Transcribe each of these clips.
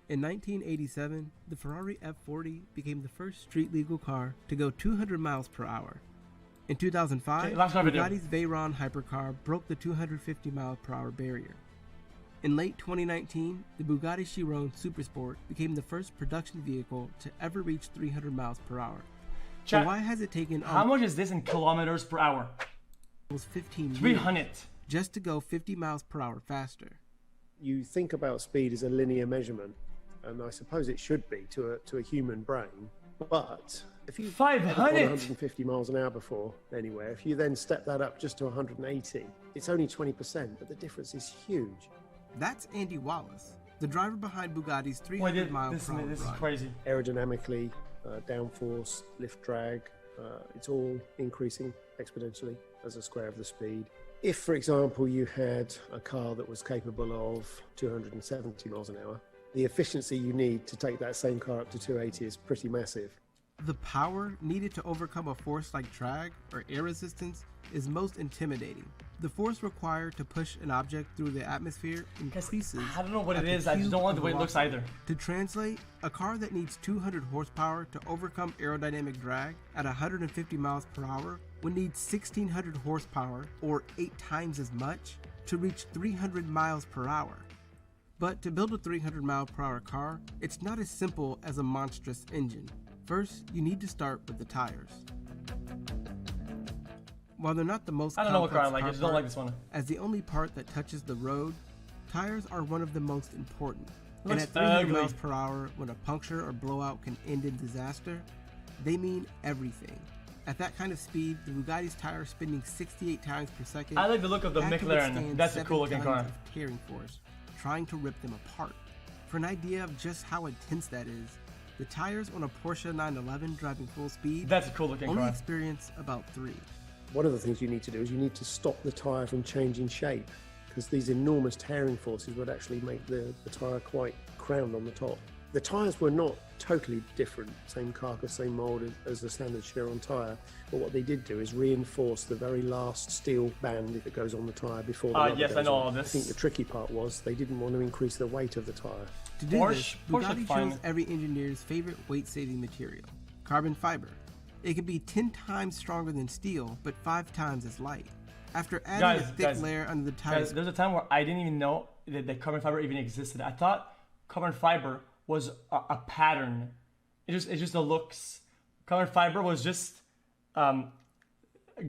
In 1987, the Ferrari F40 became the first street-legal car to go 200 miles per hour. In 2005, Bugatti's Veyron hypercar broke the 250 mile per hour barrier. In late 2019, the Bugatti Chiron Supersport became the first production vehicle to ever reach 300 miles per hour. Chat, but why has it taken how much is this in kilometers per hour? Almost 15 300 years just to go 50 miles per hour faster. You think about speed as a linear measurement, and I suppose it should be to a human brain. But if you've 150 miles an hour before anywhere, if you then step that up just to 180, it's only 20%, but the difference is huge. That's Andy Wallace, the driver behind Bugatti's 300 mile per hour This is run. crazy. Aerodynamically, downforce, lift drag, it's all increasing exponentially as a square of the speed. If, for example, you had a car that was capable of 270 miles an hour, the efficiency you need to take that same car up to 280 is pretty massive. The power needed to overcome a force like drag or air resistance is most intimidating. The force required to push an object through the atmosphere increases. I don't know what it is, I just don't like the way it looks either. To translate, a car that needs 200 horsepower to overcome aerodynamic drag at 150 miles per hour would need 1600 horsepower, or 8 times as much, to reach 300 miles per hour. But to build a 300 mile per hour car, it's not as simple as a monstrous engine. First, you need to start with the tires. While they're not the most I don't know what car I complex like, I just don't like this one. as the only part that touches the road, tires are one of the most important. And Looks at 300 ugly. miles per hour, when a puncture or blowout can end in disaster, they mean everything. At that kind of speed, the Bugatti's tire spinning 68 times per second. I like the look of the had to McLaren. withstand That's a 7 cool looking tons car. of tearing force, trying to rip them apart. For an idea of just how intense that is, the tires on a Porsche 911 driving full speed That's a cool looking only car. experience about 3. One of the things you need to do is you need to stop the tyre from changing shape, because these enormous tearing forces would actually make the tyre quite crowned on the top. The tyres were not totally different, same carcass, same mould as the standard Chiron tyre, but what they did do is reinforce the very last steel band that goes on the tyre before the rubber Yes, goes I know on. all this. I think the tricky part was they didn't want to increase the weight of the tyre. To do this, Porsche Bugatti fine. chose every engineer's favorite weight-saving material, carbon fiber. It can be 10 times stronger than steel, but 5 times as light. After adding a thick layer under the tires, There's a time where I didn't even know that carbon fiber even existed. I thought carbon fiber was a pattern. It's just the looks. Carbon fiber was just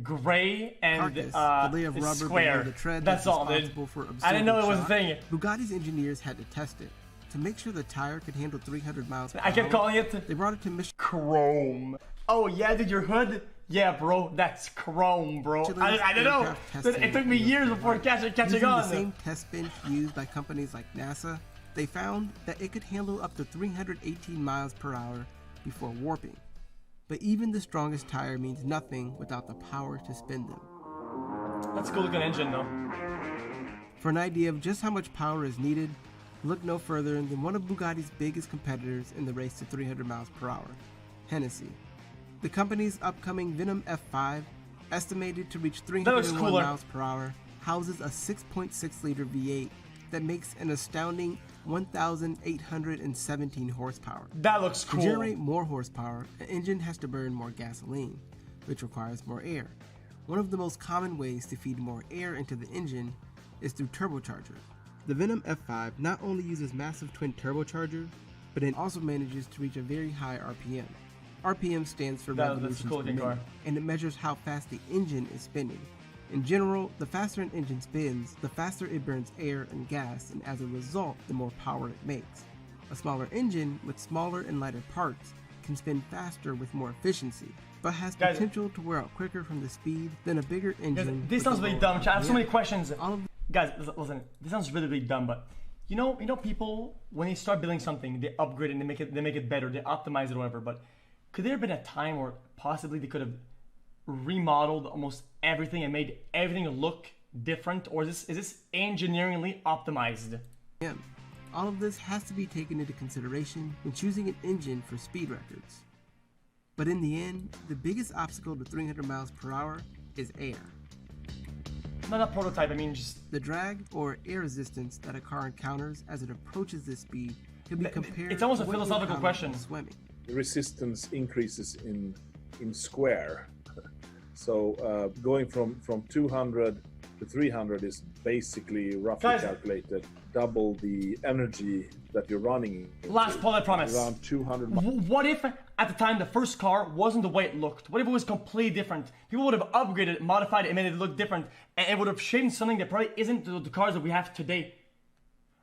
gray and carcass, the layer of rubber square. below the tread That's all, dude. responsible for I didn't know it absorbing was a shock. thing. Bugatti's engineers had to test it. To make sure the tire could handle 300 miles per I kept hour, calling it they brought it to Michelin. chrome. Oh yeah, dude, your hood? Yeah, bro, that's chrome, bro. I don't know. It took me years before catching Using on. the same test bench used by companies like NASA, they found that it could handle up to 318 miles per hour before warping. But even the strongest tire means nothing without the power to spin them. That's a cool looking engine though. For an idea of just how much power is needed, look no further than one of Bugatti's biggest competitors in the race to 300 miles per hour, Hennessy. The company's upcoming Venom F5, estimated to reach 301 miles per hour, houses a 6.6 liter V8 that makes an astounding 1,817 horsepower. That looks cool. To generate more horsepower, an engine has to burn more gasoline, which requires more air. One of the most common ways to feed more air into the engine is through turbochargers. The Venom F5 not only uses massive twin turbochargers, but it also manages to reach a very high RPM. RPM stands for revolutions per minute, and it measures how fast the engine is spinning. In general, the faster an engine spins, the faster it burns air and gas, and as a result, the more power it makes. A smaller engine with smaller and lighter parts can spin faster with more efficiency, but has potential to wear out quicker from the speed than a bigger engine. This sounds really dumb, chat. I have so many questions. Guys, listen, this sounds really, really dumb, but you know people, when they start building something, they upgrade it and they make it better, they optimize it or whatever, but could there have been a time where possibly they could have remodeled almost everything and made everything look different, or is this engineeringly optimized? Yeah. All of this has to be taken into consideration when choosing an engine for speed records. But in the end, the biggest obstacle to 300 miles per hour is air. Not a prototype, I mean just the drag or air resistance that a car encounters as it approaches this speed can be compared It's almost a to what you philosophical encounter question. when swimming. The resistance increases in square. So going from 200 to 300 is basically roughly Guys, calculated double the energy that you're running into. Last poll, I promise. Around 200. What if at the time the first car wasn't the way it looked? What if it was completely different? People would have upgraded it, modified it, and made it look different, and it would have shaped something that probably isn't the cars that we have today,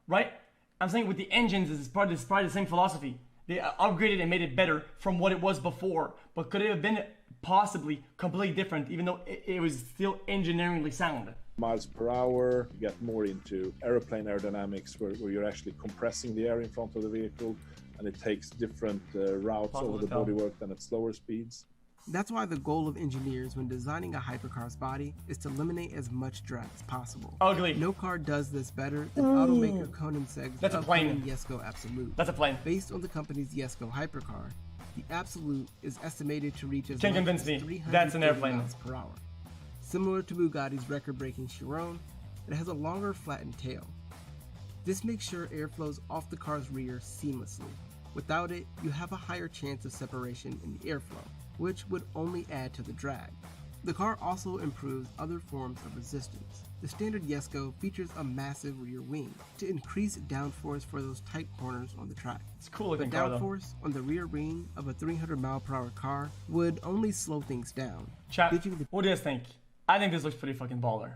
right? I'm saying with the engines, it's probably the same philosophy. They upgraded and made it better from what it was before, but could it have been possibly completely different, even though it was still engineeringly sound? Miles per hour, you get more into aeroplane aerodynamics where you're actually compressing the air in front of the vehicle, and it takes different routes over the bodywork than at slower speeds. That's why the goal of engineers when designing a hypercar's body is to eliminate as much drag as possible. Ugly. No car does this better than automaker Koenigsegg's That's a plane. Jesko Absolute. That's a plane. Based on the company's Jesko hypercar, the Absolute is estimated to reach as Can't much convince as me. 330 That's an airplane. miles per hour. Similar to Bugatti's record-breaking Chiron, it has a longer flattened tail. This makes sure air flows off the car's rear seamlessly. Without it, you have a higher chance of separation in the airflow, which would only add to the drag. The car also improves other forms of resistance. The standard Jesko features a massive rear wing to increase downforce for those tight corners on the track. It's a cool But looking car though. downforce on the rear wing of a 300 mile per hour car would only slow things down. Chat, pitching the what do you guys think? I think this looks pretty fucking baller.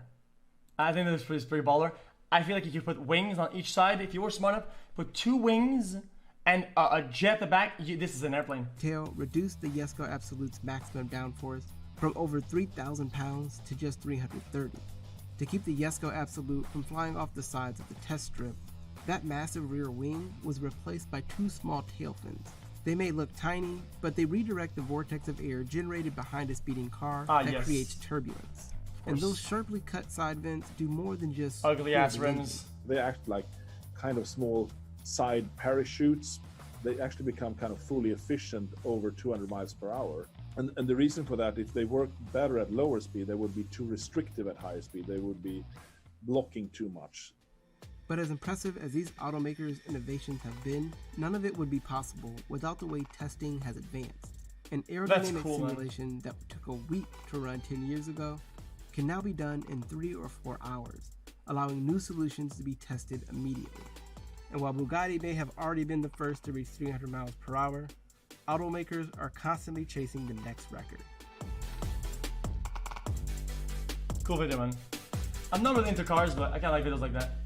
I think this looks pretty baller. I feel like if you put wings on each side, if you were smart enough, put 2 wings and a jet at the back, this is an airplane. tail reduced the Jesko Absolute's maximum downforce from over 3,000 pounds to just 330. To keep the Jesko Absolute from flying off the sides of the test strip, that massive rear wing was replaced by 2 small tail fins. They may look tiny, but they redirect the vortex of air generated behind a speeding car that yes. creates turbulence. And those sharply cut side vents do more than just Ugly cool ass the rims. engine. They act like kind of small side parachutes. They actually become kind of fully efficient over 200 miles per hour. And the reason for that, if they work better at lower speed, they would be too restrictive at higher speed. They would be blocking too much. But as impressive as these automakers' innovations have been, none of it would be possible without the way testing has advanced. An aerodynamic cool, man. simulation that took a week to run 10 years ago can now be done in 3 or 4 hours, allowing new solutions to be tested immediately. And while Bugatti may have already been the first to reach 300 miles per hour, automakers are constantly chasing the next record. Cool video, man. I'm not really into cars, but I kind of like videos like that.